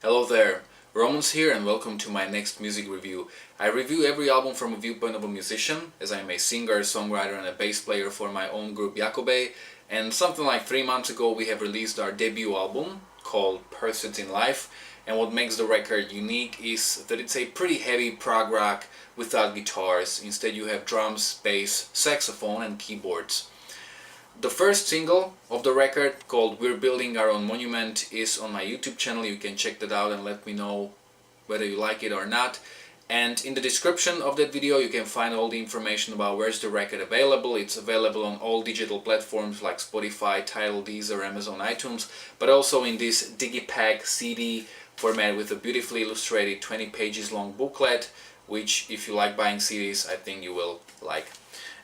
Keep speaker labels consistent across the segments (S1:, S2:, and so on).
S1: Hello there, Romans here and welcome to my next music review. I review every album from a viewpoint of a musician, as I'm a singer, songwriter and a bass player for my own group Jakobe, and something like 3 months ago we have released our debut album called Pursuits in Life, and what makes the record unique is that it's a pretty heavy prog rock without guitars. Instead you have drums, bass, saxophone and keyboards. The first single of the record, called We're Building Our Own Monument, is on my YouTube channel. You can check that out and let me know whether you like it or not. And in the description of that video you can find all the information about where's the record available. It's available on all digital platforms like Spotify, Tidal, Deezer, Amazon, iTunes, but also in this Digipack CD format with a beautifully illustrated 20 pages long booklet, which if you like buying CDs, I think you will like.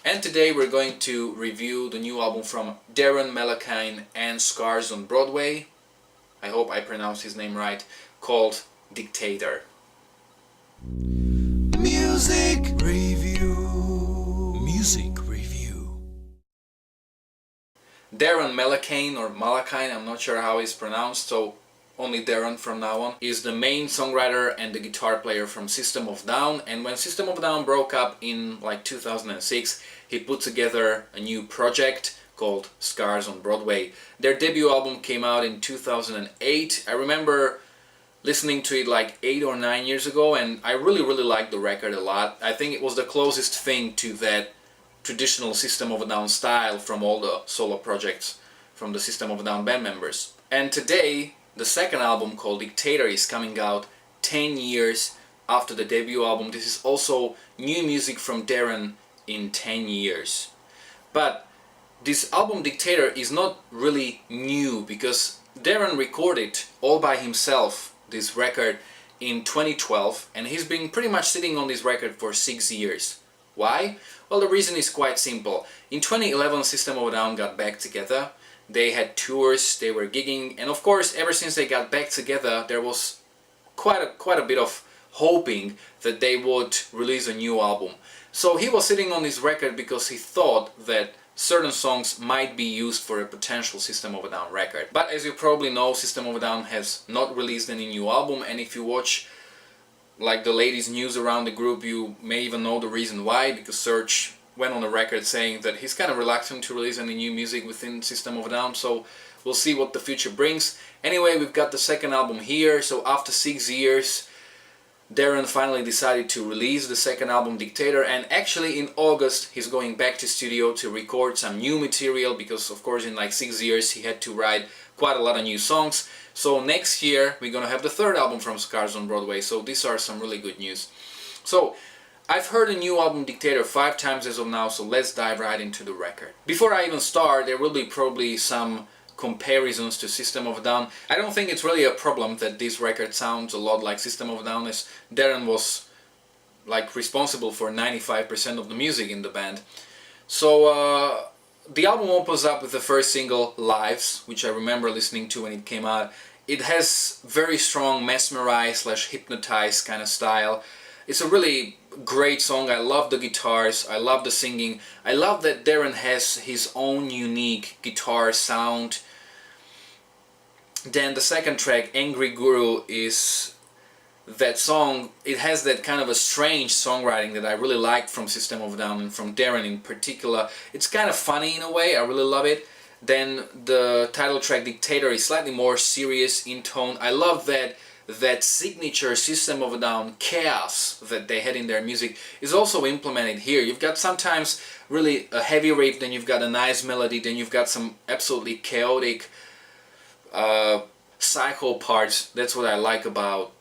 S1: And today we're going to review the new album from Daron, Malakian and Scars on Broadway, I hope I pronounced his name right, called Dictator.
S2: Music review. Music review.
S1: Daron Malakian or Malakian, I'm not sure how it's pronounced, so only Daron from now on, is the main songwriter and the guitar player from System of a Down. And when System of a Down broke up in like 2006, he put together a new project called Scars on Broadway. Their debut album came out in 2008. I remember listening to it like 8 or 9 years ago, and I really liked the record a lot. I think it was the closest thing to that traditional System of a Down style from all the solo projects from the System of a Down band members. And today the second album, called Dictator, is coming out 10 years after the debut album. This is also new music from Daron in 10 years. But this album Dictator is not really new, because Daron recorded all by himself this record in 2012, and he's been pretty much sitting on this record for 6 years. Why? Well, the reason is quite simple. In 2011 System of a Down got back together. They had tours, they were gigging, and of course ever since they got back together there was quite a bit of hoping that they would release a new album. So he was sitting on this record because he thought that certain songs might be used for a potential System of a Down record. But as you probably know, System of a Down has not released any new album, and if you watch like the latest news around the group, you may even know the reason why, because Serge went on the record saying that he's kind of reluctant to release any new music within System of a Down, so we'll see what the future brings. Anyway, we've got the second album here, so after 6 years Daron finally decided to release the second album Dictator, and actually in August he's going back to studio to record some new material, because of course in like 6 years he had to write quite a lot of new songs. So next year we're gonna have the third album from Scars on Broadway, so these are some really good news. So I've heard the new album Dictator 5 times as of now, so let's dive right into the record. Before I even start, there will be probably some comparisons to System of a Down. I don't think it's really a problem that this record sounds a lot like System of a Down, as Daron was like responsible for 95% of the music in the band. So the album opens up with the first single, Lives, which I remember listening to when it came out. It has very strong mesmerize / hypnotize kind of style. It's a really great song. I love the guitars, I love the singing, I love that Daron has his own unique guitar sound. Then the second track, Angry Guru, is that song. It has that kind of a strange songwriting that I really liked from System of a Down and from Daron in particular. It's kind of funny in a way, I really love it. Then the title track, Dictator, is slightly more serious in tone. I love that signature System of a Down chaos that they had in their music is also implemented here. You've got sometimes really a heavy riff, then you've got a nice melody, then you've got some absolutely chaotic psycho parts. That's what I like about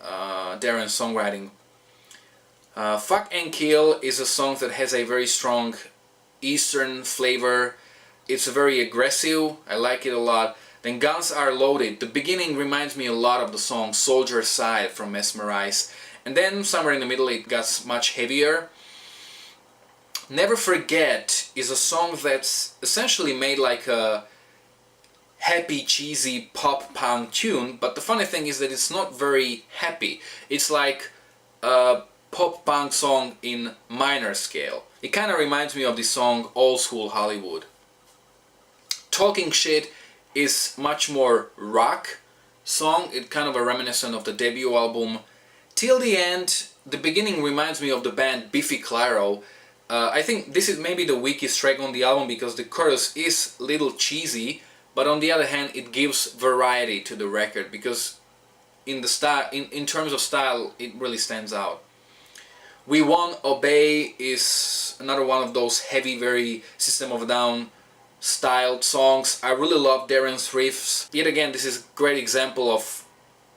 S1: Daron's songwriting. Fuck and Kill is a song that has a very strong Eastern flavor. It's very aggressive, I like it a lot. Then Guns Are Loaded, the beginning reminds me a lot of the song Soldier Side from Mesmerize, and then somewhere in the middle it gets much heavier. Never Forget is a song that's essentially made like a happy, cheesy pop punk tune, but the funny thing is that it's not very happy. It's like a pop punk song in minor scale. It kind of reminds me of the song Old School Hollywood. Talking Shit is much more rock, song. It's kind of a reminiscent of the debut album. Till the End, the beginning reminds me of the band Biffy Clyro. I think this is maybe the weakest track on the album because the chorus is a little cheesy, but on the other hand it gives variety to the record because in the style, in terms of style, it really stands out. We Won't Obey is another one of those heavy, very System of a Down styled songs. I really love Daron's riffs. Yet again, this is a great example of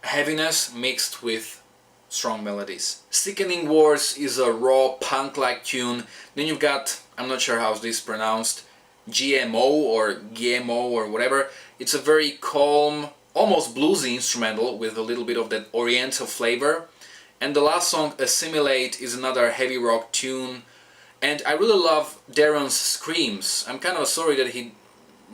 S1: heaviness mixed with strong melodies. Sickening Wars is a raw punk-like tune. Then you've got, I'm not sure how this is pronounced, GMO or whatever. It's a very calm, almost bluesy instrumental with a little bit of that oriental flavor. And the last song, Assimilate, is another heavy rock tune. And I really love Daron's screams. I'm kind of sorry that he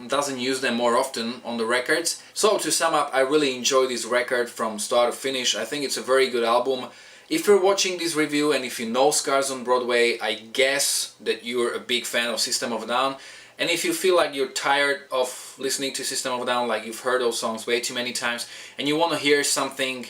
S1: doesn't use them more often on the records. So to sum up, I really enjoy this record from start to finish. I think it's a very good album. If you're watching this review and if you know Scars on Broadway, I guess that you're a big fan of System of a Down. And if you feel like you're tired of listening to System of a Down, like you've heard those songs way too many times, and you want to hear something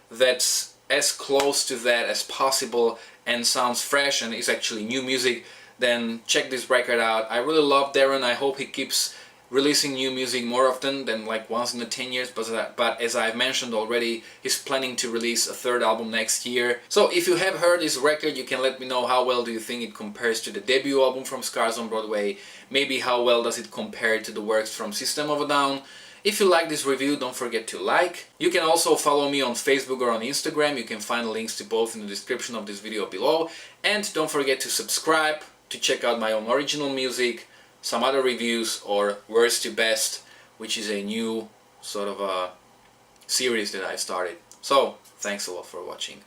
S1: that's as close to that as possible and sounds fresh and is actually new music, then check this record out. I really love Daron. I hope he keeps releasing new music more often than like once in the 10 years, but as I've mentioned already, he's planning to release a third album next year. So if you have heard this record, you can let me know how well do you think it compares to the debut album from Scars on Broadway. Maybe how well does it compare to the works from System of a Down. If you like this review, don't forget to like. You can also follow me on Facebook or on Instagram. You can find links to both in the description of this video below. And don't forget to subscribe to check out my own original music, some other reviews, or Worst to Best, which is a new sort of a series that I started. So, thanks a lot for watching.